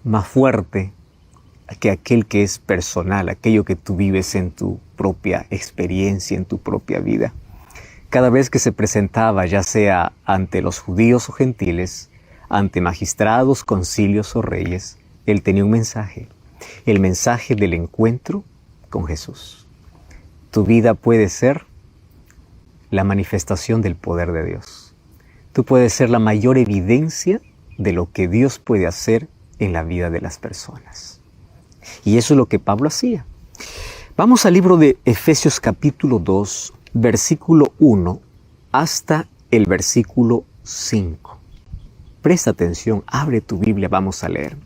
más fuerte que aquel que es personal, aquello que tú vives en tu propia experiencia, en tu propia vida. Cada vez que se presentaba, ya sea ante los judíos o gentiles, ante magistrados, concilios o reyes, él tenía un mensaje, el mensaje del encuentro con Jesús. Tu vida puede ser la manifestación del poder de Dios. Tú puedes ser la mayor evidencia de lo que Dios puede hacer en la vida de las personas. Y eso es lo que Pablo hacía. Vamos al libro de Efesios capítulo 2, versículo 1 hasta el versículo 5. Presta atención, abre tu Biblia, vamos a leer.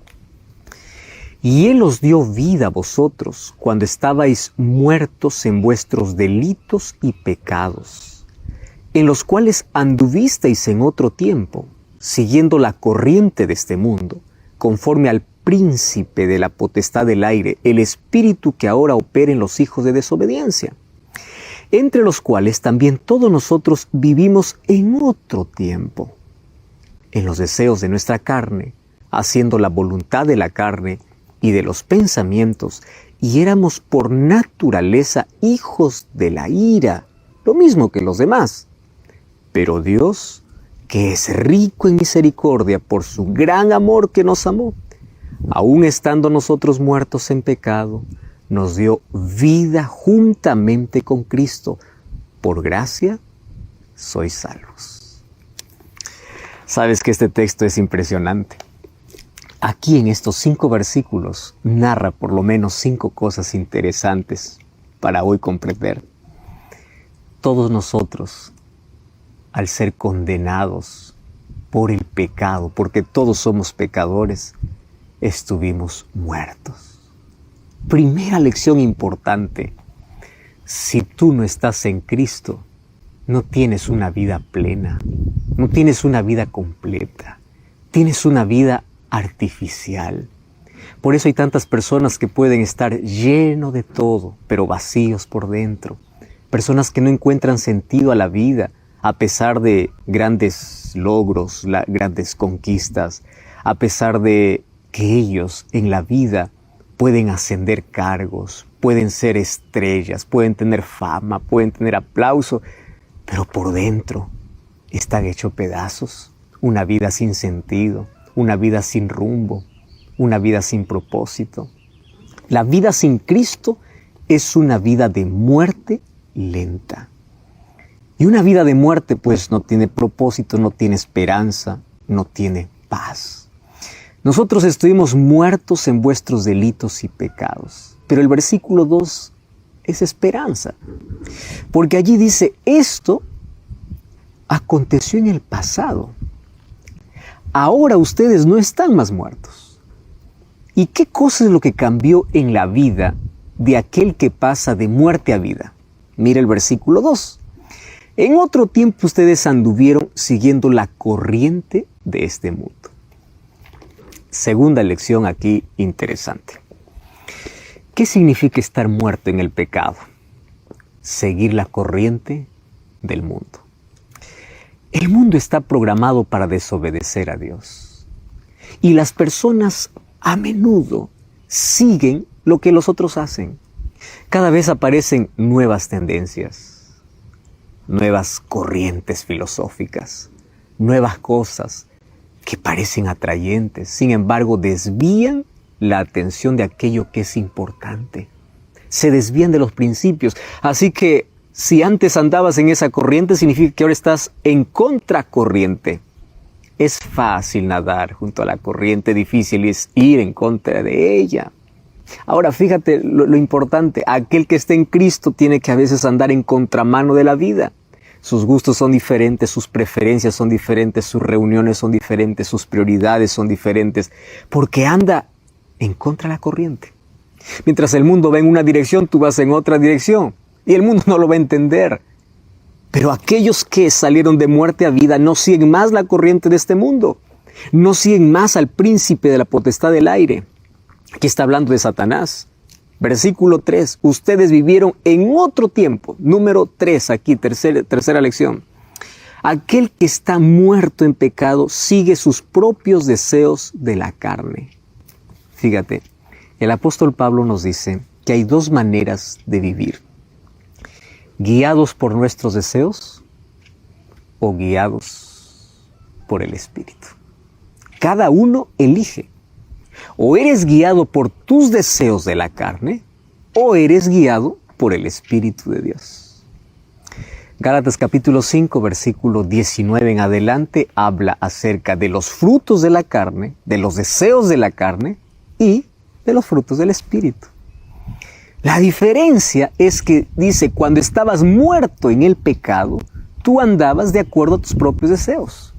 Y Él os dio vida a vosotros cuando estabais muertos en vuestros delitos y pecados, en los cuales anduvisteis en otro tiempo, siguiendo la corriente de este mundo, conforme al príncipe de la potestad del aire, el espíritu que ahora opera en los hijos de desobediencia, entre los cuales también todos nosotros vivimos en otro tiempo, en los deseos de nuestra carne, haciendo la voluntad de la carne y de los pensamientos, y éramos por naturaleza hijos de la ira, lo mismo que los demás. Pero Dios, que es rico en misericordia por su gran amor que nos amó, aun estando nosotros muertos en pecado, nos dio vida juntamente con Cristo. Por gracia sois salvos. Sabes que este texto es impresionante. Aquí en estos 5 versículos narra por lo menos 5 cosas interesantes para hoy comprender. Todos nosotros, al ser condenados por el pecado, porque todos somos pecadores, estuvimos muertos. Primera lección importante: si tú no estás en Cristo, no tienes una vida plena, no tienes una vida completa, tienes una vida artificial. Por eso hay tantas personas que pueden estar llenos de todo, pero vacíos por dentro. Personas que no encuentran sentido a la vida, a pesar de grandes logros, grandes conquistas, a pesar de que ellos en la vida pueden ascender cargos, pueden ser estrellas, pueden tener fama, pueden tener aplauso, pero por dentro están hechos pedazos. Una vida sin sentido, una vida sin rumbo, una vida sin propósito. La vida sin Cristo es una vida de muerte lenta. Y una vida de muerte pues no tiene propósito, no tiene esperanza, no tiene paz. Nosotros estuvimos muertos en vuestros delitos y pecados. Pero el versículo 2 es esperanza. Porque allí dice, esto aconteció en el pasado. Ahora ustedes no están más muertos. ¿Y qué cosa es lo que cambió en la vida de aquel que pasa de muerte a vida? Mira el versículo 2. En otro tiempo ustedes anduvieron siguiendo la corriente de este mundo. Segunda lección aquí interesante. ¿Qué significa estar muerto en el pecado? Seguir la corriente del mundo. El mundo está programado para desobedecer a Dios. Y las personas a menudo siguen lo que los otros hacen. Cada vez aparecen nuevas tendencias, nuevas corrientes filosóficas, nuevas cosas que parecen atrayentes, sin embargo desvían la atención de aquello que es importante. Se desvían de los principios. Así que si antes andabas en esa corriente, significa que ahora estás en contracorriente. Es fácil nadar junto a la corriente, difícil es ir en contra de ella. Ahora fíjate lo importante, aquel que está en Cristo tiene que a veces andar en contramano de la vida. Sus gustos son diferentes, sus preferencias son diferentes, sus reuniones son diferentes, sus prioridades son diferentes, porque anda en contra de la corriente. Mientras el mundo va en una dirección, tú vas en otra dirección, y el mundo no lo va a entender. Pero aquellos que salieron de muerte a vida no siguen más la corriente de este mundo, no siguen más al príncipe de la potestad del aire. Aquí está hablando de Satanás. Versículo 3, ustedes vivieron en otro tiempo. Número 3, aquí, tercera lección. Aquel que está muerto en pecado sigue sus propios deseos de la carne. Fíjate, el apóstol Pablo nos dice que hay dos maneras de vivir: guiados por nuestros deseos o guiados por el Espíritu. Cada uno elige. O eres guiado por tus deseos de la carne, o eres guiado por el Espíritu de Dios. Gálatas capítulo 5, versículo 19 en adelante, habla acerca de los frutos de la carne, de los deseos de la carne y de los frutos del Espíritu. La diferencia es que dice, cuando estabas muerto en el pecado, tú andabas de acuerdo a tus propios deseos.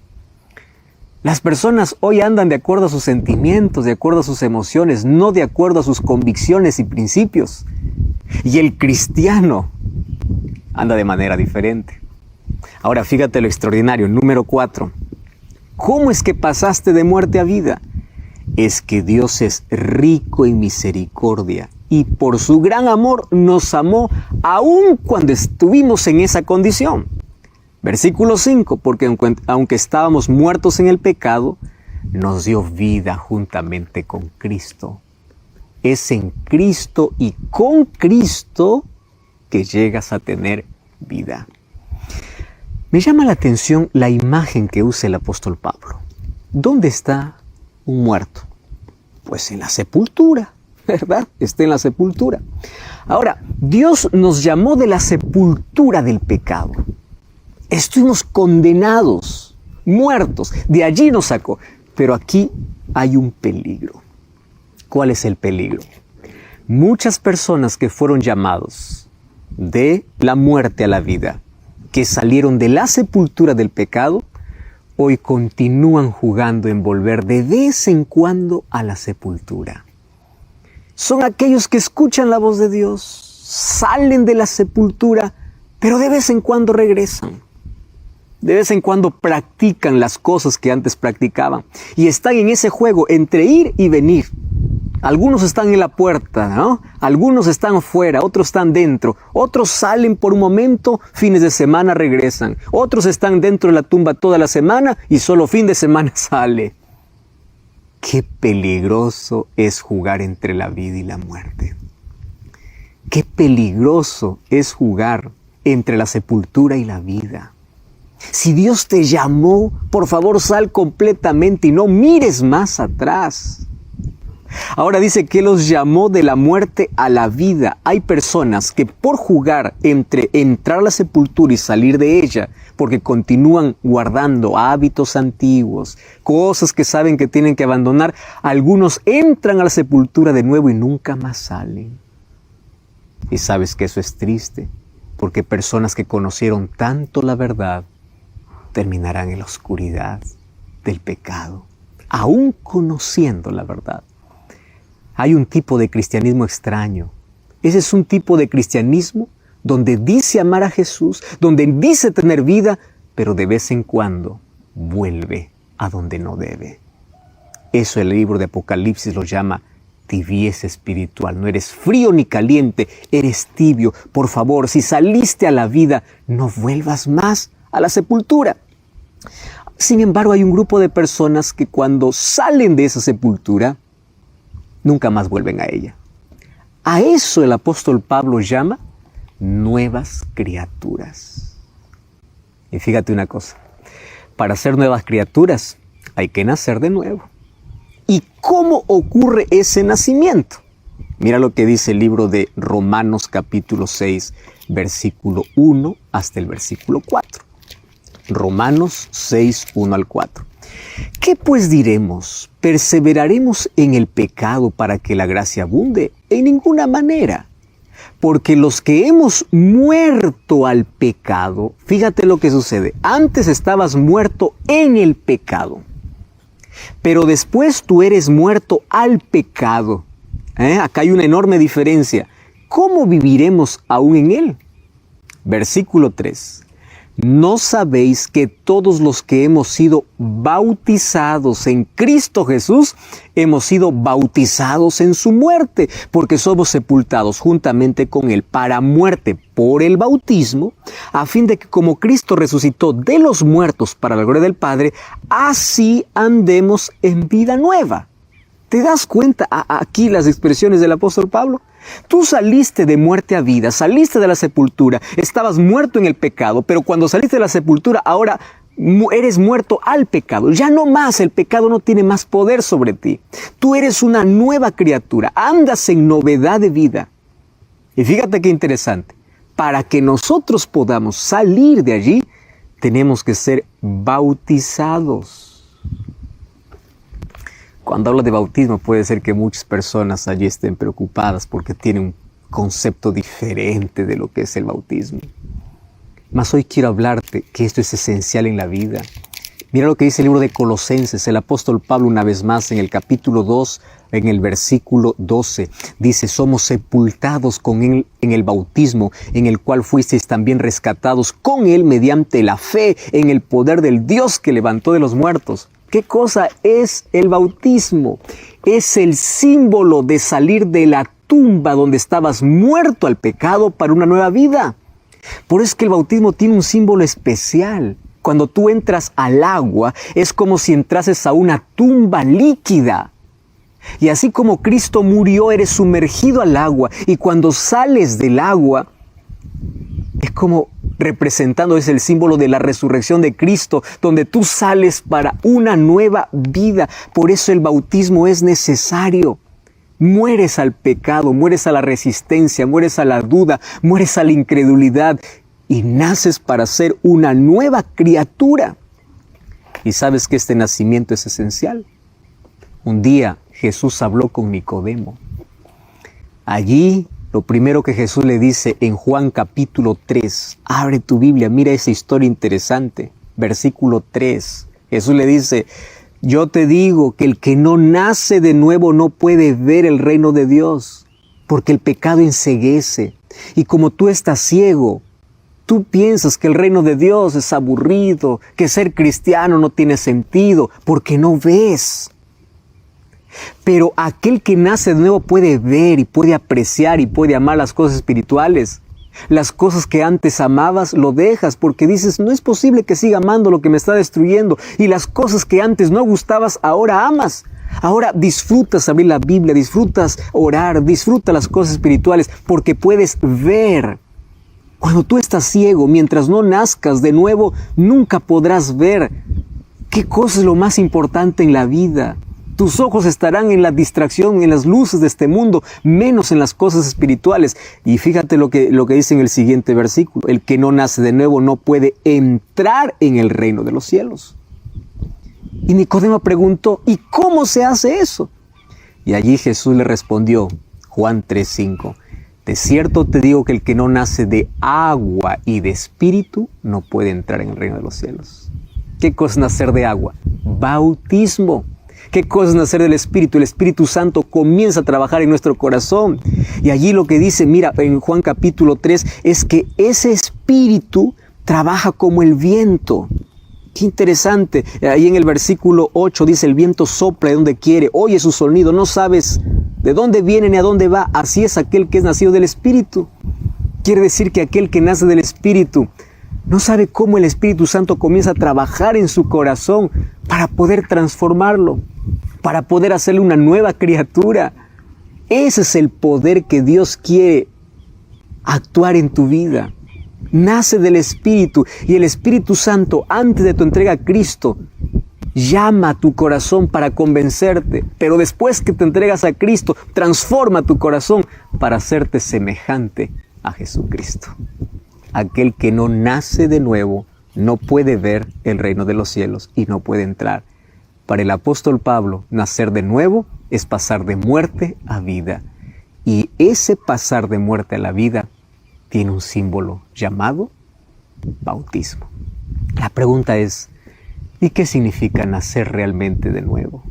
Las personas hoy andan de acuerdo a sus sentimientos, de acuerdo a sus emociones, no de acuerdo a sus convicciones y principios. Y el cristiano anda de manera diferente. Ahora fíjate lo extraordinario, número 4. ¿Cómo es que pasaste de muerte a vida? Es que Dios es rico en misericordia y por su gran amor nos amó aun cuando estuvimos en esa condición. Versículo 5, porque aunque estábamos muertos en el pecado, nos dio vida juntamente con Cristo. Es en Cristo y con Cristo que llegas a tener vida. Me llama la atención la imagen que usa el apóstol Pablo. ¿Dónde está un muerto? Pues en la sepultura, ¿verdad? Está en la sepultura. Ahora, Dios nos llamó de la sepultura del pecado. Estuvimos condenados, muertos, de allí nos sacó. Pero aquí hay un peligro. ¿Cuál es el peligro? Muchas personas que fueron llamados de la muerte a la vida, que salieron de la sepultura del pecado, hoy continúan jugando en volver de vez en cuando a la sepultura. Son aquellos que escuchan la voz de Dios, salen de la sepultura, pero de vez en cuando regresan. De vez en cuando practican las cosas que antes practicaban y están en ese juego entre ir y venir. Algunos están en la puerta, ¿no? Algunos están fuera, otros están dentro. Otros salen por un momento, fines de semana regresan. Otros están dentro de la tumba toda la semana y solo fin de semana sale. Qué peligroso es jugar entre la vida y la muerte. Qué peligroso es jugar entre la sepultura y la vida. Si Dios te llamó, por favor sal completamente y no mires más atrás. Ahora dice que los llamó de la muerte a la vida. Hay personas que por jugar entre entrar a la sepultura y salir de ella, porque continúan guardando hábitos antiguos, cosas que saben que tienen que abandonar, algunos entran a la sepultura de nuevo y nunca más salen. Y sabes que eso es triste, porque personas que conocieron tanto la verdad, terminarán en la oscuridad del pecado, aún conociendo la verdad. Hay un tipo de cristianismo extraño. Ese es un tipo de cristianismo donde dice amar a Jesús, donde dice tener vida, pero de vez en cuando vuelve a donde no debe. Eso el libro de Apocalipsis lo llama tibieza espiritual. No eres frío ni caliente, eres tibio. Por favor, si saliste a la vida, no vuelvas más a la sepultura. Sin embargo, hay un grupo de personas que cuando salen de esa sepultura, nunca más vuelven a ella. A eso el apóstol Pablo llama nuevas criaturas. Y fíjate una cosa, para ser nuevas criaturas hay que nacer de nuevo. ¿Y cómo ocurre ese nacimiento? Mira lo que dice el libro de Romanos capítulo 6, versículo 1 hasta el versículo 4. Romanos 6, 1 al 4. ¿Qué pues diremos? ¿Perseveraremos en el pecado para que la gracia abunde? En ninguna manera. Porque los que hemos muerto al pecado, fíjate lo que sucede. Antes estabas muerto en el pecado, pero después tú eres muerto al pecado. Acá hay una enorme diferencia. ¿Cómo viviremos aún en él? Versículo 3. ¿No sabéis que todos los que hemos sido bautizados en Cristo Jesús, hemos sido bautizados en su muerte? Porque somos sepultados juntamente con Él para muerte por el bautismo, a fin de que como Cristo resucitó de los muertos para la gloria del Padre, así andemos en vida nueva. ¿Te das cuenta aquí las expresiones del apóstol Pablo? Tú saliste de muerte a vida, saliste de la sepultura, estabas muerto en el pecado, pero cuando saliste de la sepultura ahora eres muerto al pecado. Ya no más, el pecado no tiene más poder sobre ti. Tú eres una nueva criatura, andas en novedad de vida. Y fíjate qué interesante, para que nosotros podamos salir de allí, tenemos que ser bautizados. Cuando hablo de bautismo puede ser que muchas personas allí estén preocupadas porque tienen un concepto diferente de lo que es el bautismo. Mas hoy quiero hablarte que esto es esencial en la vida. Mira lo que dice el libro de Colosenses, el apóstol Pablo una vez más en el capítulo 2, en el versículo 12. Dice, somos sepultados con él en el bautismo, en el cual fuisteis también rescatados con él mediante la fe en el poder del Dios que levantó de los muertos. ¿Qué cosa es el bautismo? Es el símbolo de salir de la tumba donde estabas muerto al pecado para una nueva vida. Por eso es que el bautismo tiene un símbolo especial. Cuando tú entras al agua, es como si entrases a una tumba líquida. Y así como Cristo murió, eres sumergido al agua. Y cuando sales del agua, es como representando, es el símbolo de la resurrección de Cristo, donde tú sales para una nueva vida. Por eso el bautismo es necesario. Mueres al pecado, mueres a la resistencia, mueres a la duda, mueres a la incredulidad y naces para ser una nueva criatura. Y sabes que este nacimiento es esencial. Un día Jesús habló con Nicodemo. Allí, lo primero que Jesús le dice en Juan capítulo 3, abre tu Biblia, mira esa historia interesante. Versículo 3, Jesús le dice, yo te digo que el que no nace de nuevo no puede ver el reino de Dios, porque el pecado enceguece. Y como tú estás ciego, tú piensas que el reino de Dios es aburrido, que ser cristiano no tiene sentido, porque no ves. Pero aquel que nace de nuevo puede ver y puede apreciar y puede amar las cosas espirituales. Las cosas que antes amabas lo dejas porque dices, no es posible que siga amando lo que me está destruyendo. Y las cosas que antes no gustabas, ahora amas. Ahora disfrutas abrir la Biblia, disfrutas orar, disfrutas las cosas espirituales porque puedes ver. Cuando tú estás ciego, mientras no nazcas de nuevo, nunca podrás ver qué cosa es lo más importante en la vida. Tus ojos estarán en la distracción, en las luces de este mundo, menos en las cosas espirituales. Y fíjate lo que dice en el siguiente versículo. El que no nace de nuevo no puede entrar en el reino de los cielos. Y Nicodemo preguntó, ¿y cómo se hace eso? Y allí Jesús le respondió, Juan 3:5. De cierto te digo que el que no nace de agua y de espíritu no puede entrar en el reino de los cielos. ¿Qué cosa es nacer de agua? Bautismo. ¿Qué cosa es nacer del Espíritu? El Espíritu Santo comienza a trabajar en nuestro corazón. Y allí lo que dice, mira, en Juan capítulo 3, es que ese Espíritu trabaja como el viento. Qué interesante. Ahí en el versículo 8 dice, el viento sopla de donde quiere, oye su sonido, no sabes de dónde viene ni a dónde va. Así es aquel que es nacido del Espíritu. Quiere decir que aquel que nace del Espíritu no sabe cómo el Espíritu Santo comienza a trabajar en su corazón para poder transformarlo, para poder hacerle una nueva criatura. Ese es el poder que Dios quiere actuar en tu vida. Nace del Espíritu y el Espíritu Santo, antes de tu entrega a Cristo, llama a tu corazón para convencerte, pero después que te entregas a Cristo, transforma tu corazón para hacerte semejante a Jesucristo. Aquel que no nace de nuevo no puede ver el reino de los cielos y no puede entrar. Para el apóstol Pablo, nacer de nuevo es pasar de muerte a vida. Y ese pasar de muerte a la vida tiene un símbolo llamado bautismo. La pregunta es, ¿y qué significa nacer realmente de nuevo?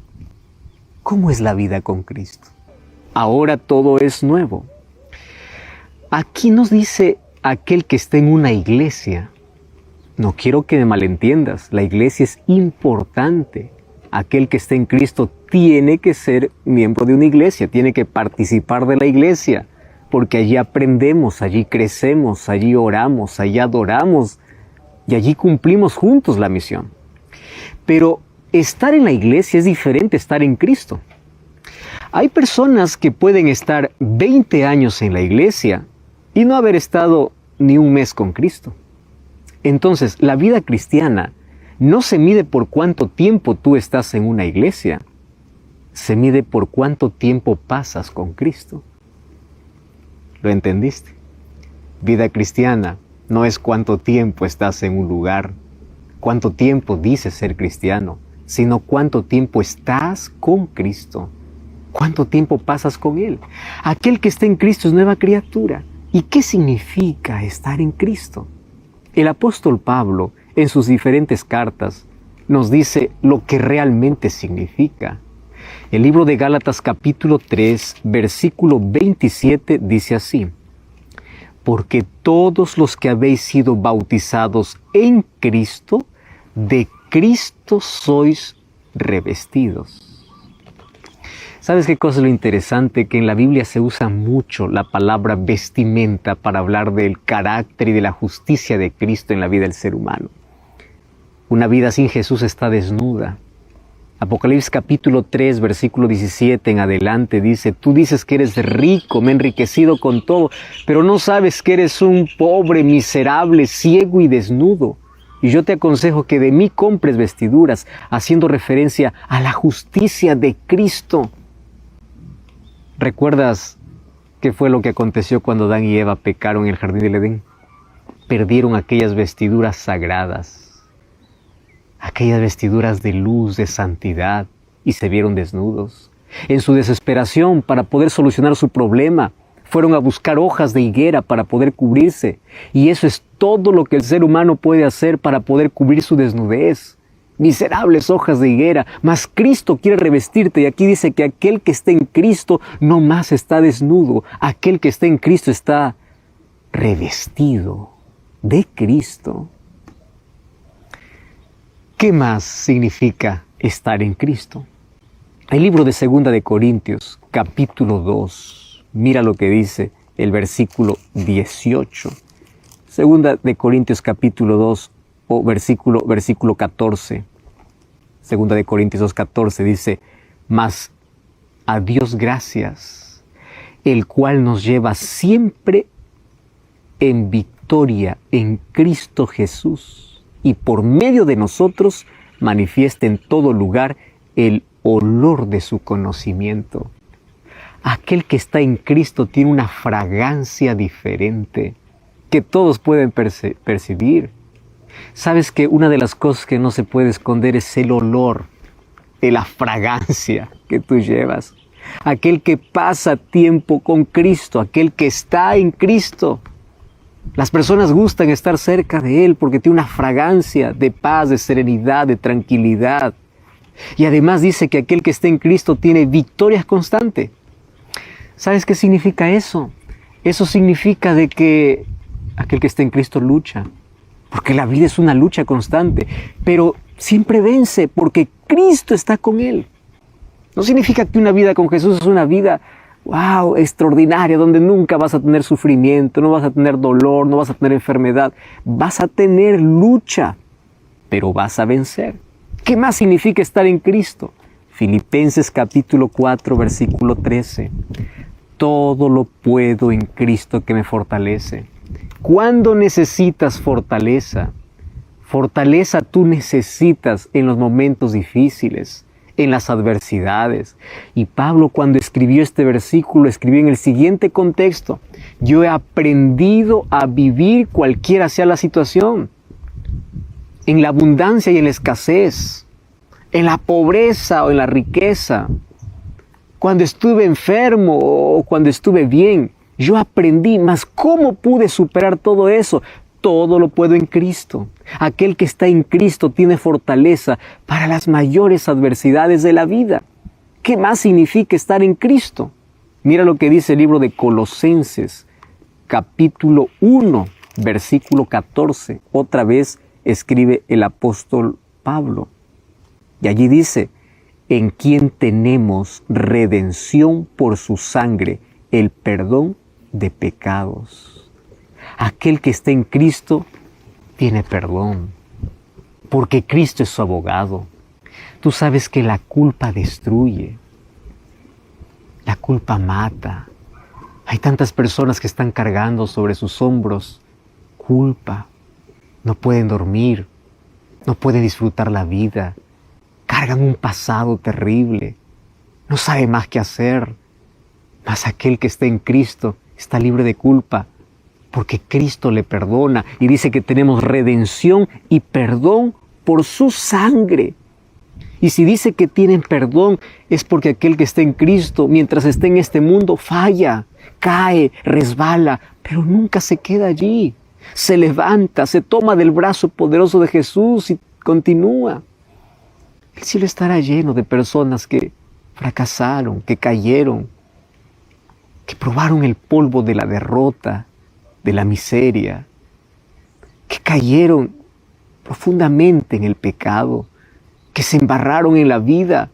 ¿Cómo es la vida con Cristo? Ahora todo es nuevo. Aquí nos dice aquel que está en una iglesia. No quiero que me malentiendas, la iglesia es importante. Aquel que está en Cristo tiene que ser miembro de una iglesia, tiene que participar de la iglesia, porque allí aprendemos, allí crecemos, allí oramos, allí adoramos y allí cumplimos juntos la misión. Pero estar en la iglesia es diferente a estar en Cristo. Hay personas que pueden estar 20 años en la iglesia y no haber estado ni un mes con Cristo. Entonces, la vida cristiana no se mide por cuánto tiempo tú estás en una iglesia, se mide por cuánto tiempo pasas con Cristo. ¿Lo entendiste? Vida cristiana no es cuánto tiempo estás en un lugar, cuánto tiempo dices ser cristiano, sino cuánto tiempo estás con Cristo, cuánto tiempo pasas con Él. Aquel que está en Cristo es nueva criatura. ¿Y qué significa estar en Cristo? El apóstol Pablo, en sus diferentes cartas, nos dice lo que realmente significa. El libro de Gálatas capítulo 3, versículo 27 dice así: porque todos los que habéis sido bautizados en Cristo, de Cristo sois revestidos. ¿Sabes qué cosa es lo interesante? Que en la Biblia se usa mucho la palabra vestimenta para hablar del carácter y de la justicia de Cristo en la vida del ser humano. Una vida sin Jesús está desnuda. Apocalipsis capítulo 3, versículo 17 en adelante dice: tú dices que eres rico, me he enriquecido con todo, pero no sabes que eres un pobre, miserable, ciego y desnudo. Y yo te aconsejo que de mí compres vestiduras, haciendo referencia a la justicia de Cristo. ¿Recuerdas qué fue lo que aconteció cuando Adán y Eva pecaron en el jardín del Edén? Perdieron aquellas vestiduras sagradas, aquellas vestiduras de luz, de santidad, y se vieron desnudos. En su desesperación, para poder solucionar su problema, fueron a buscar hojas de higuera para poder cubrirse. Y eso es todo lo que el ser humano puede hacer para poder cubrir su desnudez. Miserables hojas de higuera, mas Cristo quiere revestirte. Y aquí dice que aquel que está en Cristo no más está desnudo. Aquel que está en Cristo está revestido de Cristo. ¿Qué más significa estar en Cristo? El libro de 2 de Corintios, capítulo 2. Mira lo que dice el versículo 18. 2 de Corintios, capítulo 2, o versículo 14. 2 de Corintios 2, 14 dice: mas a Dios gracias, el cual nos lleva siempre en victoria en Cristo Jesús, y por medio de nosotros manifiesta en todo lugar el olor de su conocimiento. Aquel que está en Cristo tiene una fragancia diferente que todos pueden percibir. Sabes que una de las cosas que no se puede esconder es el olor de la fragancia que tú llevas. Aquel que pasa tiempo con Cristo, aquel que está en Cristo. Las personas gustan estar cerca de Él porque tiene una fragancia de paz, de serenidad, de tranquilidad. Y además dice que aquel que está en Cristo tiene victorias constantes. ¿Sabes qué significa eso? Eso significa de que aquel que está en Cristo lucha. Porque la vida es una lucha constante. Pero siempre vence porque Cristo está con él. No significa que una vida con Jesús es una vida extraordinaria, donde nunca vas a tener sufrimiento, no vas a tener dolor, no vas a tener enfermedad. Vas a tener lucha, pero vas a vencer. ¿Qué más significa estar en Cristo? Filipenses capítulo 4, versículo 13. Todo lo puedo en Cristo que me fortalece. ¿Cuándo necesitas fortaleza? Fortaleza tú necesitas en los momentos difíciles, en las adversidades. Y Pablo, cuando escribió este versículo, escribió en el siguiente contexto: yo he aprendido a vivir cualquiera sea la situación, en la abundancia y en la escasez, en la pobreza o en la riqueza, cuando estuve enfermo o cuando estuve bien. Yo aprendí, mas ¿cómo pude superar todo eso? Todo lo puedo en Cristo. Aquel que está en Cristo tiene fortaleza para las mayores adversidades de la vida. ¿Qué más significa estar en Cristo? Mira lo que dice el libro de Colosenses, capítulo 1, versículo 14. Otra vez escribe el apóstol Pablo. Y allí dice: en quien tenemos redención por su sangre, el perdón de pecados. Aquel que está en Cristo tiene perdón, porque Cristo es su abogado. Tú sabes que la culpa destruye. culpa mata. Hay tantas personas que están cargando sobre sus hombros culpa. No pueden dormir, no pueden disfrutar la vida. Cargan un pasado terrible. No sabe más qué hacer. Mas aquel que está en Cristo está libre de culpa, porque Cristo le perdona y dice que tenemos redención y perdón por su sangre. Y si dice que tienen perdón, es porque aquel que está en Cristo, mientras esté en este mundo, falla, cae, resbala, pero nunca se queda allí. Se levanta, se toma del brazo poderoso de Jesús y continúa. El cielo estará lleno de personas que fracasaron, que cayeron, que probaron el polvo de la derrota, de la miseria, que cayeron profundamente en el pecado, que se embarraron en la vida,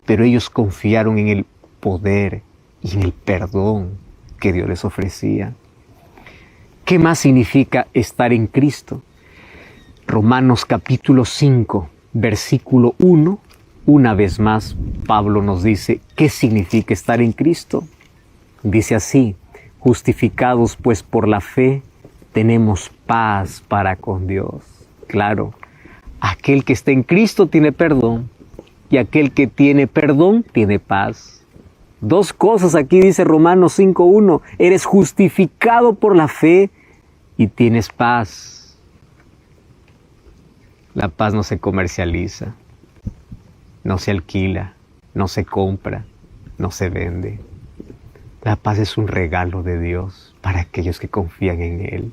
pero ellos confiaron en el poder y en el perdón que Dios les ofrecía. ¿Qué más significa estar en Cristo? Romanos capítulo 5, versículo 1, una vez más Pablo nos dice qué significa estar en Cristo. Dice así: justificados pues por la fe, tenemos paz para con Dios. Claro, aquel que está en Cristo tiene perdón, y aquel que tiene perdón tiene paz. Dos cosas aquí dice Romanos 5:1. Eres justificado por la fe y tienes paz. La paz no se comercializa, no se alquila, no se compra, no se vende. La paz es un regalo de Dios para aquellos que confían en Él.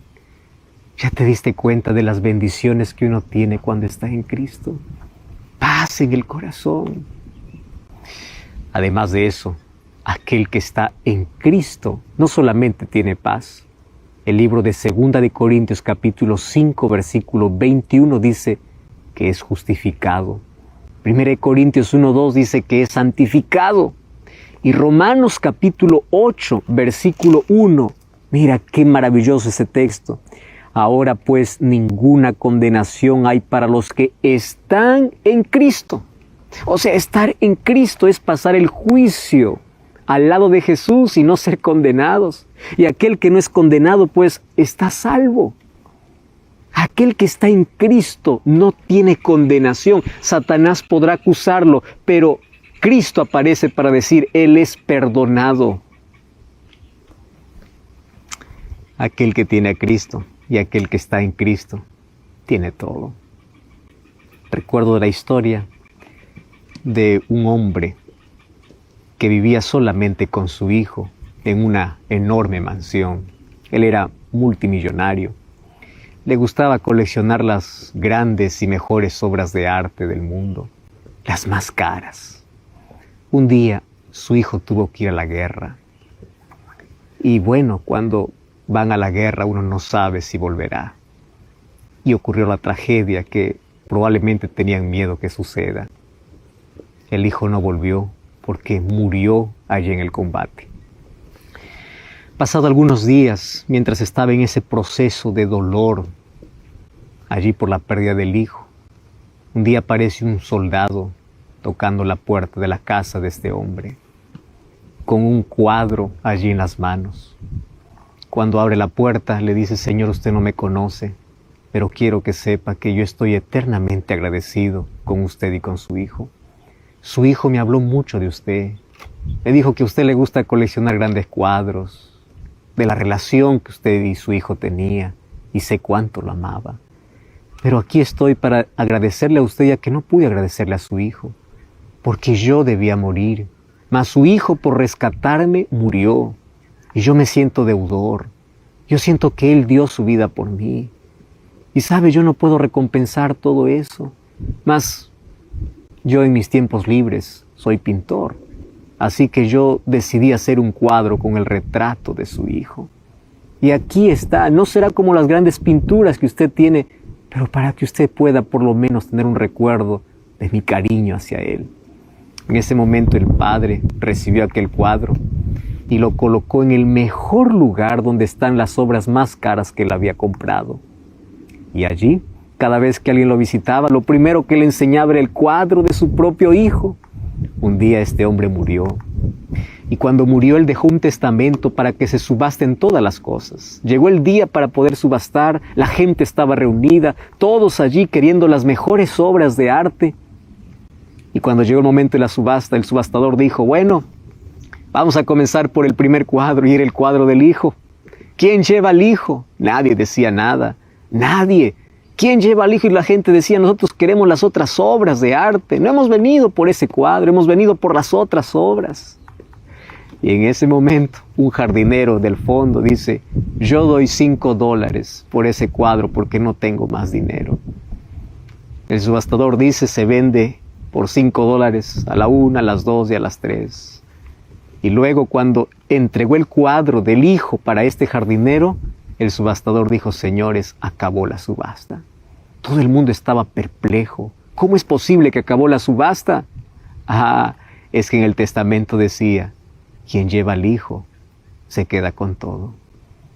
¿Ya te diste cuenta de las bendiciones que uno tiene cuando está en Cristo? Paz en el corazón. Además de eso, aquel que está en Cristo no solamente tiene paz. El libro de 2 de Corintios capítulo 5 versículo 21 dice que es justificado. 1 de Corintios 1:2 dice que es santificado. Y Romanos capítulo 8 versículo 1, mira qué maravilloso ese texto. Ahora pues ninguna condenación hay para los que están en Cristo. O sea, estar en Cristo es pasar el juicio al lado de Jesús y no ser condenados. Y aquel que no es condenado, pues, está salvo. Aquel que está en Cristo no tiene condenación. Satanás podrá acusarlo, pero Cristo aparece para decir, Él es perdonado. Aquel que tiene a Cristo y aquel que está en Cristo tiene todo. Recuerdo la historia de un hombre que vivía solamente con su hijo en una enorme mansión. Él era multimillonario. Le gustaba coleccionar las grandes y mejores obras de arte del mundo, las más caras. Un día su hijo tuvo que ir a la guerra. Y bueno, cuando van a la guerra uno no sabe si volverá. Y ocurrió la tragedia que probablemente tenían miedo que suceda. El hijo no volvió porque murió allí en el combate. Pasado algunos días, mientras estaba en ese proceso de dolor, allí por la pérdida del hijo, un día aparece un soldado tocando la puerta de la casa de este hombre, con un cuadro allí en las manos. Cuando abre la puerta, le dice, Señor, usted no me conoce, pero quiero que sepa que yo estoy eternamente agradecido con usted y con su hijo. Su hijo me habló mucho de usted. Me dijo que a usted le gusta coleccionar grandes cuadros, de la relación que usted y su hijo tenía, y sé cuánto lo amaba. Pero aquí estoy para agradecerle a usted, ya que no pude agradecerle a su hijo, porque yo debía morir, mas su hijo por rescatarme murió, y yo me siento deudor. Yo siento que él dio su vida por mí. Y sabe, yo no puedo recompensar todo eso, mas yo en mis tiempos libres soy pintor. Así que yo decidí hacer un cuadro con el retrato de su hijo. Y aquí está, no será como las grandes pinturas que usted tiene, pero para que usted pueda por lo menos tener un recuerdo de mi cariño hacia él. En ese momento el padre recibió aquel cuadro y lo colocó en el mejor lugar donde están las obras más caras que él había comprado. Y allí, cada vez que alguien lo visitaba, lo primero que le enseñaba era el cuadro de su propio hijo. Un día este hombre murió Y cuando murió, Él dejó un testamento para que se subasten todas las cosas. Llegó el día para poder subastar, la gente estaba reunida, todos allí queriendo las mejores obras de arte. Y cuando llegó el momento de la subasta, el subastador dijo, bueno, vamos a comenzar por el primer cuadro, y era el cuadro del Hijo. ¿Quién lleva al Hijo? Nadie decía nada, nadie. ¿Quién lleva al Hijo? Y la gente decía, nosotros queremos las otras obras de arte. No hemos venido por ese cuadro, hemos venido por las otras obras. Y en ese momento, un jardinero del fondo dice, yo doy $5 por ese cuadro porque no tengo más dinero. El subastador dice, se vende por $5 a la 1, a las 2 y a las 3. Y luego cuando entregó el cuadro del Hijo para este jardinero, el subastador dijo, señores, acabó la subasta. Todo el mundo estaba perplejo. ¿Cómo es posible que acabó la subasta? Es que en el testamento decía, quien lleva al Hijo se queda con todo.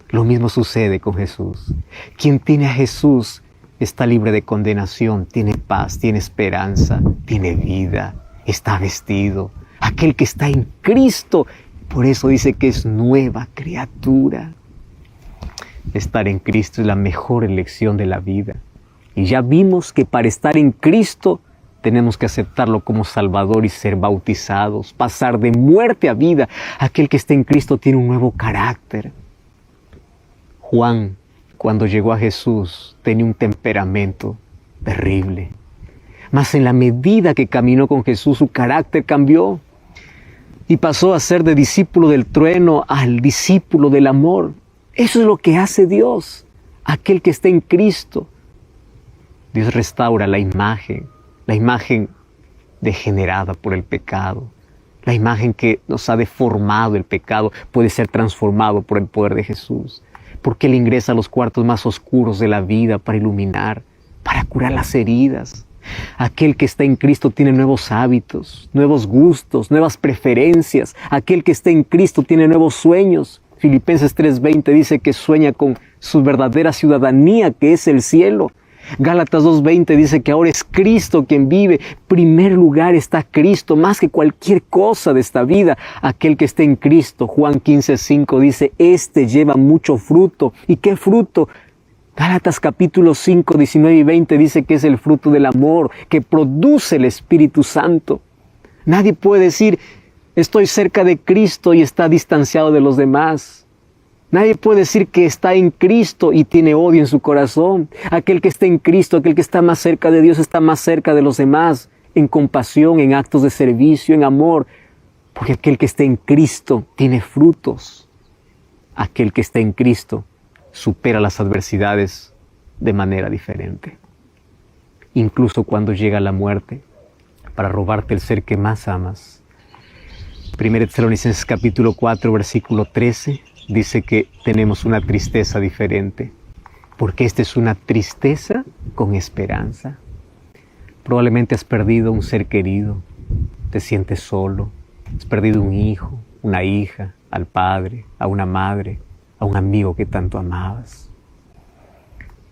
Lo mismo sucede con Jesús. Quien tiene a Jesús está libre de condenación, tiene paz, tiene esperanza, tiene vida, está vestido. Aquel que está en Cristo, por eso dice que es nueva criatura. Estar en Cristo es la mejor elección de la vida. Y ya vimos que para estar en Cristo tenemos que aceptarlo como Salvador y ser bautizados, pasar de muerte a vida. Aquel que está en Cristo tiene un nuevo carácter. Juan, cuando llegó a Jesús, tenía un temperamento terrible. Mas en la medida que caminó con Jesús, su carácter cambió y pasó a ser de discípulo del trueno al discípulo del amor. Eso es lo que hace Dios, aquel que está en Cristo. Dios restaura la imagen degenerada por el pecado, la imagen que nos ha deformado el pecado, puede ser transformado por el poder de Jesús, porque Él ingresa a los cuartos más oscuros de la vida para iluminar, para curar las heridas. Aquel que está en Cristo tiene nuevos hábitos, nuevos gustos, nuevas preferencias. Aquel que está en Cristo tiene nuevos sueños. Filipenses 3:20 dice que sueña con su verdadera ciudadanía, que es el cielo. Gálatas 2:20 dice que ahora es Cristo quien vive. Primer lugar está Cristo, más que cualquier cosa de esta vida. Aquel que está en Cristo, Juan 15:5 dice, este lleva mucho fruto. ¿Y qué fruto? Gálatas capítulo 5, 19 y 20 dice que es el fruto del amor que produce el Espíritu Santo. Nadie puede decir, estoy cerca de Cristo y está distanciado de los demás. Nadie puede decir que está en Cristo y tiene odio en su corazón. Aquel que está en Cristo, aquel que está más cerca de Dios, está más cerca de los demás, en compasión, en actos de servicio, en amor. Porque aquel que está en Cristo tiene frutos. Aquel que está en Cristo supera las adversidades de manera diferente. Incluso cuando llega la muerte, para robarte el ser que más amas. 1 Tesalonicenses capítulo 4, versículo 13, dice que tenemos una tristeza diferente, porque esta es una tristeza con esperanza. Probablemente has perdido un ser querido, te sientes solo, has perdido un hijo, una hija, al padre, a una madre, a un amigo que tanto amabas.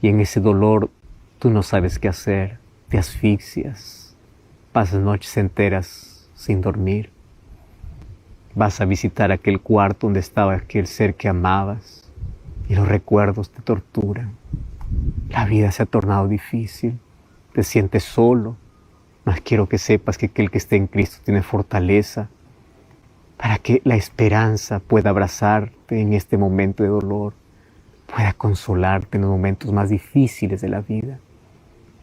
Y en ese dolor tú no sabes qué hacer, te asfixias, pasas noches enteras sin dormir. Vas a visitar aquel cuarto donde estaba aquel ser que amabas y los recuerdos te torturan. La vida se ha tornado difícil, te sientes solo, mas quiero que sepas que aquel que esté en Cristo tiene fortaleza para que la esperanza pueda abrazarte en este momento de dolor, pueda consolarte en los momentos más difíciles de la vida.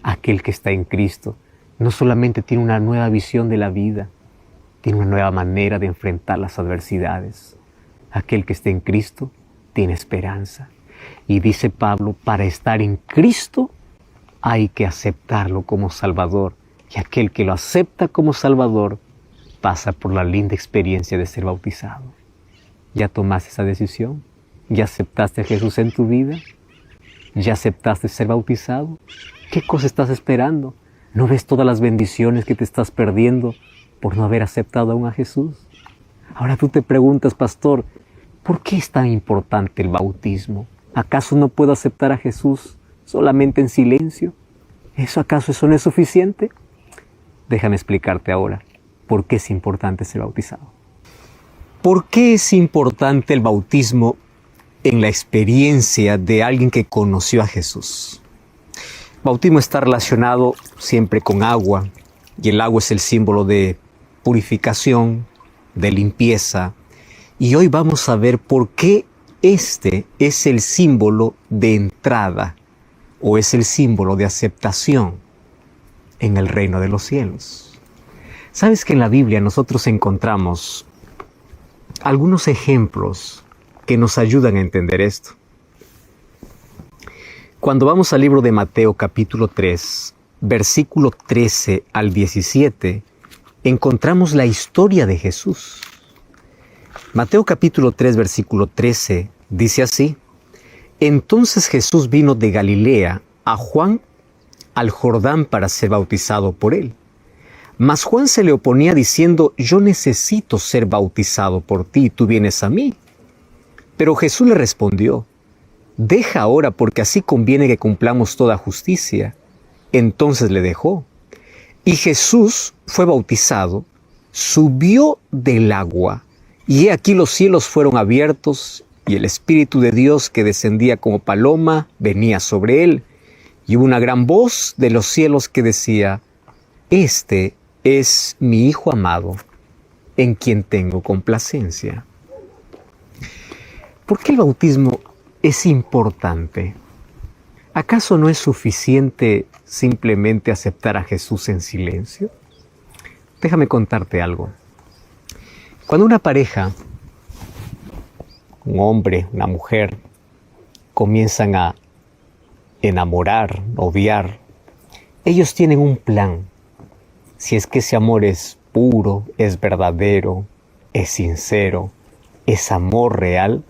Aquel que está en Cristo no solamente tiene una nueva visión de la vida, tiene una nueva manera de enfrentar las adversidades. Aquel que está en Cristo tiene esperanza. Y dice Pablo, para estar en Cristo hay que aceptarlo como Salvador. Y aquel que lo acepta como Salvador pasa por la linda experiencia de ser bautizado. ¿Ya tomaste esa decisión? ¿Ya aceptaste a Jesús en tu vida? ¿Ya aceptaste ser bautizado? ¿Qué cosa estás esperando? ¿No ves todas las bendiciones que te estás perdiendo por no haber aceptado aún a Jesús? Ahora tú te preguntas, pastor, ¿por qué es tan importante el bautismo? ¿Acaso no puedo aceptar a Jesús solamente en silencio? ¿Acaso eso no es suficiente? Déjame explicarte ahora por qué es importante ser bautizado. ¿Por qué es importante el bautismo en la experiencia de alguien que conoció a Jesús? El bautismo está relacionado siempre con agua, y el agua es el símbolo de purificación, de limpieza. Y hoy vamos a ver por qué este es el símbolo de entrada o es el símbolo de aceptación en el reino de los cielos. ¿Sabes que en la Biblia nosotros encontramos algunos ejemplos que nos ayudan a entender esto? Cuando vamos al libro de Mateo capítulo 3, versículo 13 al 17, encontramos la historia de Jesús. Mateo capítulo 3, versículo 13, dice así: Entonces Jesús vino de Galilea a Juan al Jordán para ser bautizado por él. Mas Juan se le oponía diciendo: Yo necesito ser bautizado por ti, y tú vienes a mí. Pero Jesús le respondió: Deja ahora, porque así conviene que cumplamos toda justicia. Entonces le dejó. Y Jesús fue bautizado, subió del agua, y he aquí los cielos fueron abiertos, y el Espíritu de Dios que descendía como paloma venía sobre él. Y hubo una gran voz de los cielos que decía: Este es mi Hijo amado, en quien tengo complacencia. ¿Por qué el bautismo es importante? ¿Acaso no es suficiente simplemente aceptar a Jesús en silencio? Déjame contarte algo. Cuando una pareja, un hombre, una mujer, comienzan a enamorar, odiar, ellos tienen un plan. Si es que ese amor es puro, es verdadero, es sincero, es amor real,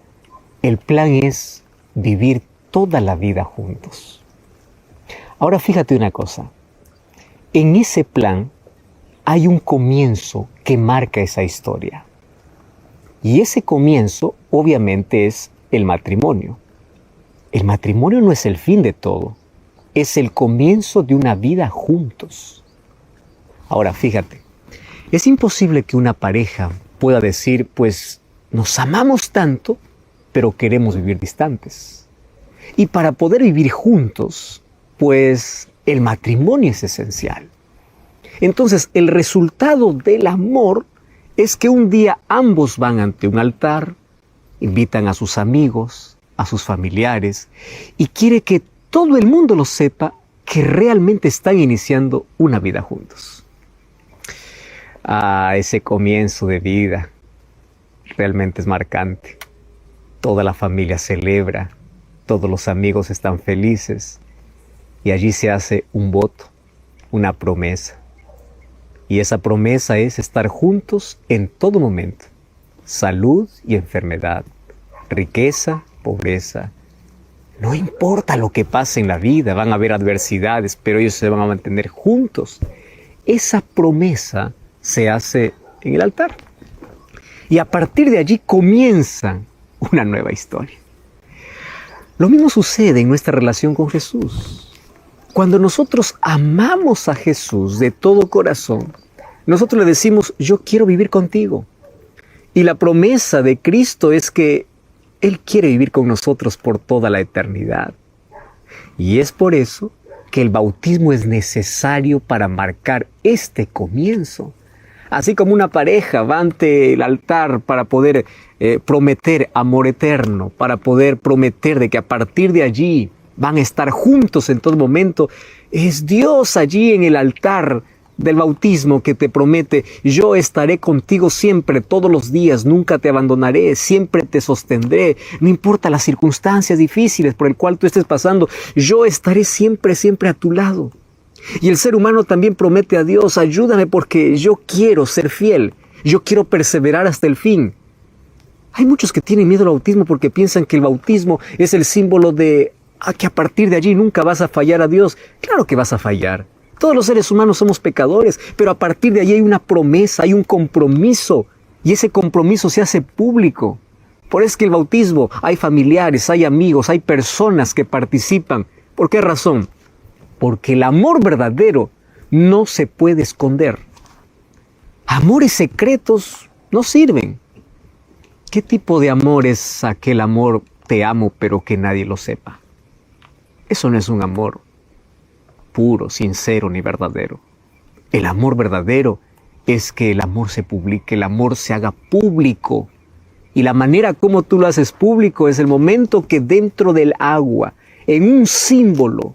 el plan es vivir toda la vida juntos. Ahora fíjate una cosa, en ese plan hay un comienzo que marca esa historia. Y ese comienzo obviamente es el matrimonio. El matrimonio no es el fin de todo, es el comienzo de una vida juntos. Ahora fíjate, es imposible que una pareja pueda decir, pues nos amamos tanto, pero queremos vivir distantes. Y para poder vivir juntos, pues el matrimonio es esencial. Entonces, el resultado del amor es que un día ambos van ante un altar, invitan a sus amigos, a sus familiares, y quiere que todo el mundo lo sepa que realmente están iniciando una vida juntos. Ese comienzo de vida realmente es marcante. Toda la familia celebra, todos los amigos están felices, y allí se hace un voto, una promesa. Y esa promesa es estar juntos en todo momento, salud y enfermedad, riqueza, pobreza. No importa lo que pase en la vida, van a haber adversidades, pero ellos se van a mantener juntos. Esa promesa se hace en el altar. Y a partir de allí comienza una nueva historia. Lo mismo sucede en nuestra relación con Jesús. Cuando nosotros amamos a Jesús de todo corazón, nosotros le decimos: yo quiero vivir contigo. Y la promesa de Cristo es que Él quiere vivir con nosotros por toda la eternidad. Y es por eso que el bautismo es necesario para marcar este comienzo. Así como una pareja va ante el altar para poder prometer amor eterno, para poder prometer de que a partir de allí van a estar juntos en todo momento, es Dios allí en el altar del bautismo que te promete: yo estaré contigo siempre, todos los días, nunca te abandonaré, siempre te sostendré, no importa las circunstancias difíciles por el cual tú estés pasando, yo estaré siempre, siempre a tu lado. Y el ser humano también promete a Dios: ayúdame porque yo quiero ser fiel, yo quiero perseverar hasta el fin. Hay muchos que tienen miedo al bautismo porque piensan que el bautismo es el símbolo de que a partir de allí nunca vas a fallar a Dios. Claro que vas a fallar. Todos los seres humanos somos pecadores, pero a partir de allí hay una promesa, hay un compromiso, y ese compromiso se hace público. Por eso es que el bautismo, hay familiares, hay amigos, hay personas que participan. ¿Por qué razón? Porque el amor verdadero no se puede esconder. Amores secretos no sirven. ¿Qué tipo de amor es aquel amor te amo pero que nadie lo sepa? Eso no es un amor puro, sincero ni verdadero. El amor verdadero es que el amor se publique, el amor se haga público. Y la manera como tú lo haces público es el momento que dentro del agua, en un símbolo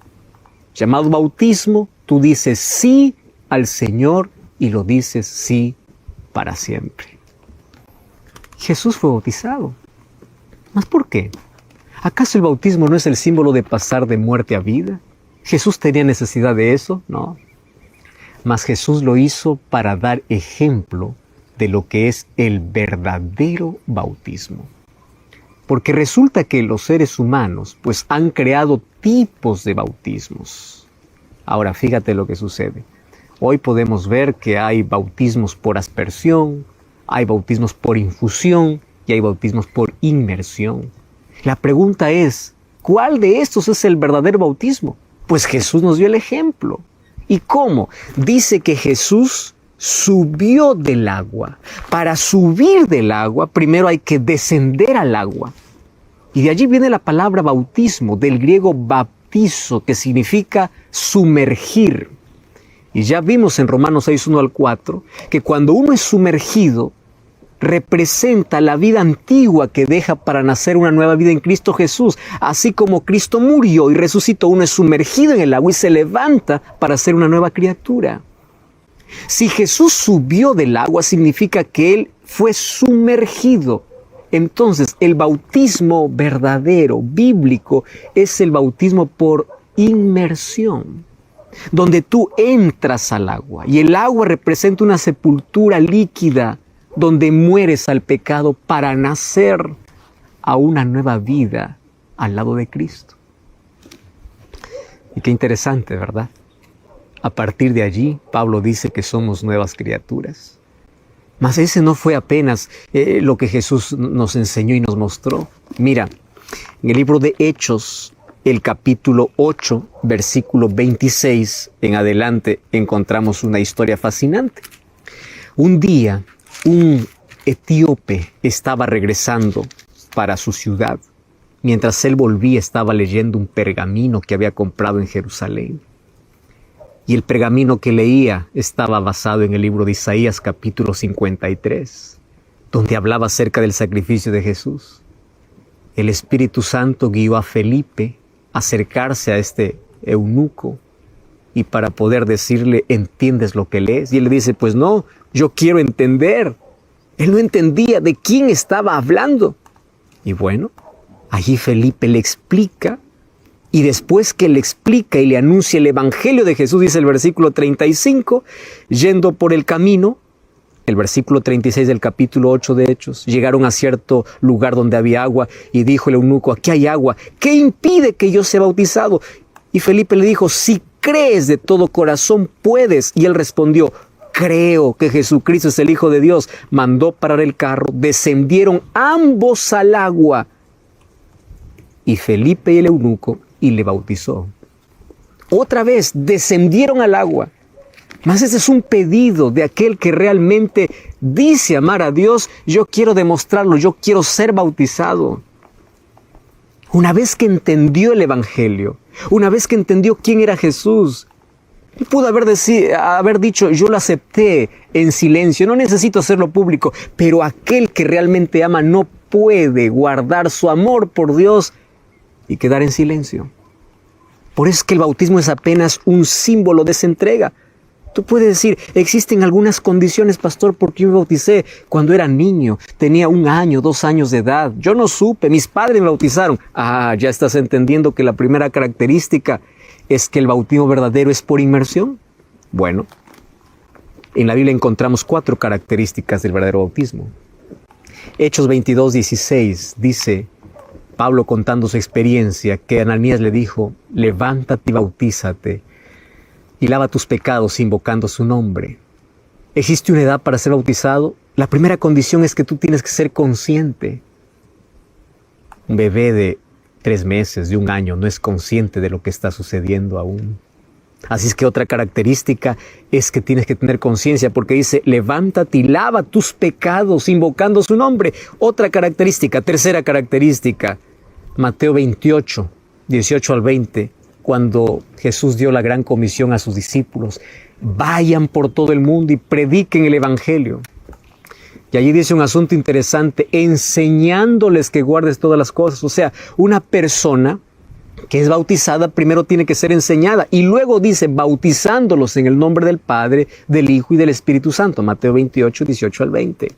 llamado bautismo, tú dices sí al Señor y lo dices sí para siempre. Jesús fue bautizado. ¿Mas por qué? ¿Acaso el bautismo no es el símbolo de pasar de muerte a vida? ¿Jesús tenía necesidad de eso? No. Mas Jesús lo hizo para dar ejemplo de lo que es el verdadero bautismo. Porque resulta que los seres humanos pues han creado tipos de bautismos. Ahora fíjate lo que sucede. Hoy podemos ver que hay bautismos por aspersión, hay bautismos por infusión y hay bautismos por inmersión. La pregunta es, ¿cuál de estos es el verdadero bautismo? Pues Jesús nos dio el ejemplo. ¿Y cómo? Dice que Jesús subió del agua. Para subir del agua, primero hay que descender al agua. Y de allí viene la palabra bautismo, del griego baptizo, que significa sumergir. Y ya vimos en Romanos 6, 1 al 4, que cuando uno es sumergido, representa la vida antigua que deja para nacer una nueva vida en Cristo Jesús. Así como Cristo murió y resucitó, uno es sumergido en el agua y se levanta para ser una nueva criatura. Si Jesús subió del agua, significa que Él fue sumergido. Entonces, el bautismo verdadero, bíblico, es el bautismo por inmersión, donde tú entras al agua y el agua representa una sepultura líquida donde mueres al pecado para nacer a una nueva vida al lado de Cristo. Y qué interesante, ¿verdad? A partir de allí, Pablo dice que somos nuevas criaturas. Mas ese no fue apenas lo que Jesús nos enseñó y nos mostró. Mira, en el libro de Hechos, el capítulo 8, versículo 26 en adelante, encontramos una historia fascinante. Un día, un etíope estaba regresando para su ciudad. Mientras él volvía, estaba leyendo un pergamino que había comprado en Jerusalén. Y el pergamino que leía estaba basado en el libro de Isaías, capítulo 53, donde hablaba acerca del sacrificio de Jesús. El Espíritu Santo guió a Felipe a acercarse a este eunuco y para poder decirle, ¿entiendes lo que lees? Y él le dice, pues no, yo quiero entender. Él no entendía de quién estaba hablando. Y bueno, allí Felipe le explica, y después que le explica y le anuncia el Evangelio de Jesús, dice el versículo 35, yendo por el camino, el versículo 36 del capítulo 8 de Hechos, llegaron a cierto lugar donde había agua, y dijo el eunuco, aquí hay agua, ¿qué impide que yo sea bautizado? Y Felipe le dijo, si crees de todo corazón, puedes. Y él respondió, creo que Jesucristo es el Hijo de Dios. Mandó parar el carro, descendieron ambos al agua, y Felipe y el eunuco, y le bautizó. Otra vez, descendieron al agua. Mas ese es un pedido de aquel que realmente dice amar a Dios. Yo quiero demostrarlo, yo quiero ser bautizado. Una vez que entendió el Evangelio, una vez que entendió quién era Jesús, pudo haber dicho, yo lo acepté en silencio, no necesito hacerlo público, pero aquel que realmente ama no puede guardar su amor por Dios y quedar en silencio. Por eso es que el bautismo es apenas un símbolo de esa entrega. Tú puedes decir, existen algunas condiciones, pastor, porque yo me bauticé cuando era niño, tenía 1 año, 2 años de edad, yo no supe, mis padres me bautizaron. Ya estás entendiendo que la primera característica es que el bautismo verdadero es por inmersión. Bueno, en la Biblia encontramos 4 características del verdadero bautismo. Hechos 22, 16 dice, Pablo contando su experiencia, que Ananías le dijo, levántate y bautízate y lava tus pecados invocando su nombre. ¿Existe una edad para ser bautizado? La primera condición es que tú tienes que ser consciente. Un bebé de 3 meses, de 1 año, no es consciente de lo que está sucediendo aún. Así es que otra característica es que tienes que tener conciencia, porque dice, levántate y lava tus pecados invocando su nombre. Otra característica, tercera característica, Mateo 28, 18 al 20, cuando Jesús dio la gran comisión a sus discípulos. Vayan por todo el mundo y prediquen el evangelio. Y allí dice un asunto interesante, enseñándoles que guardes todas las cosas. O sea, una persona que es bautizada primero tiene que ser enseñada. Y luego dice, bautizándolos en el nombre del Padre, del Hijo y del Espíritu Santo. Mateo 28, 18 al 20.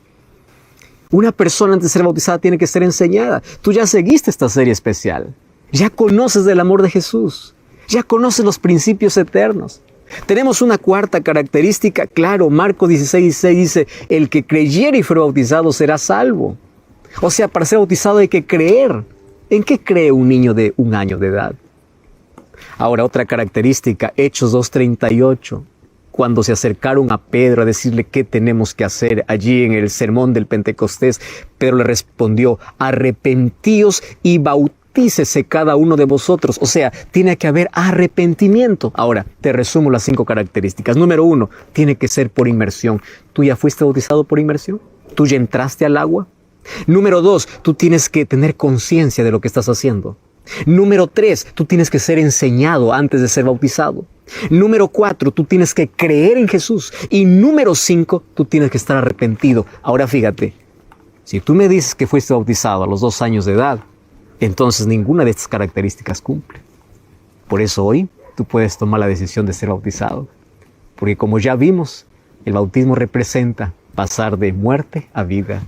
Una persona antes de ser bautizada tiene que ser enseñada. Tú ya seguiste esta serie especial. Ya conoces del amor de Jesús. Ya conoces los principios eternos. Tenemos una cuarta característica, claro, Marcos 16:16 dice, el que creyere y fuere bautizado será salvo. O sea, para ser bautizado hay que creer. ¿En qué cree un niño de 1 año de edad? Ahora, otra característica, Hechos 2:38, cuando se acercaron a Pedro a decirle qué tenemos que hacer allí en el sermón del Pentecostés, Pedro le respondió, arrepentíos y bautícese cada uno de vosotros. O sea, tiene que haber arrepentimiento. Ahora, te resumo las 5 características. Número 1, tiene que ser por inmersión. ¿Tú ya fuiste bautizado por inmersión? ¿Tú ya entraste al agua? Número 2, tú tienes que tener conciencia de lo que estás haciendo. Número 3, tú tienes que ser enseñado antes de ser bautizado. Número 4, tú tienes que creer en Jesús. Y número 5, tú tienes que estar arrepentido. Ahora fíjate, si tú me dices que fuiste bautizado a los 2 años de edad, entonces ninguna de estas características cumple. Por eso hoy tú puedes tomar la decisión de ser bautizado. Porque como ya vimos, el bautismo representa pasar de muerte a vida.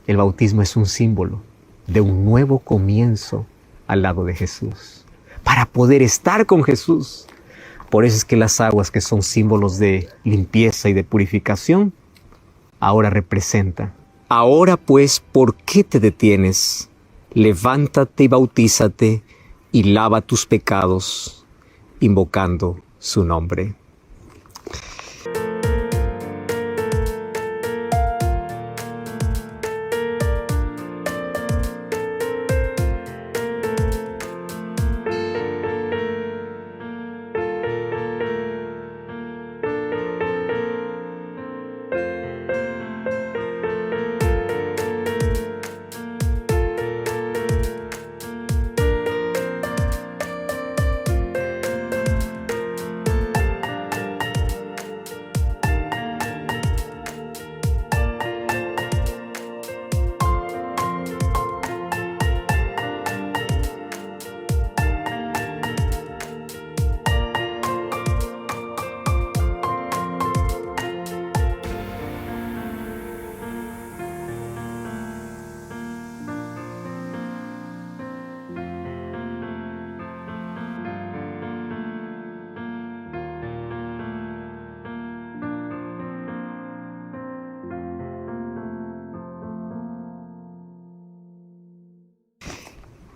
El bautismo es un símbolo de un nuevo comienzo al lado de Jesús, para poder estar con Jesús. Por eso es que las aguas que son símbolos de limpieza y de purificación, ahora representan. Ahora pues, ¿por qué te detienes? Levántate y bautízate y lava tus pecados, invocando su nombre.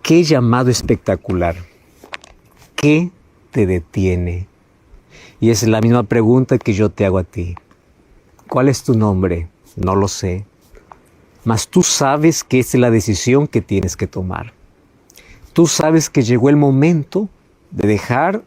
¡Qué llamado espectacular! ¿Qué te detiene? Y es la misma pregunta que yo te hago a ti. ¿Cuál es tu nombre? No lo sé. Mas tú sabes que esta es la decisión que tienes que tomar. Tú sabes que llegó el momento de dejar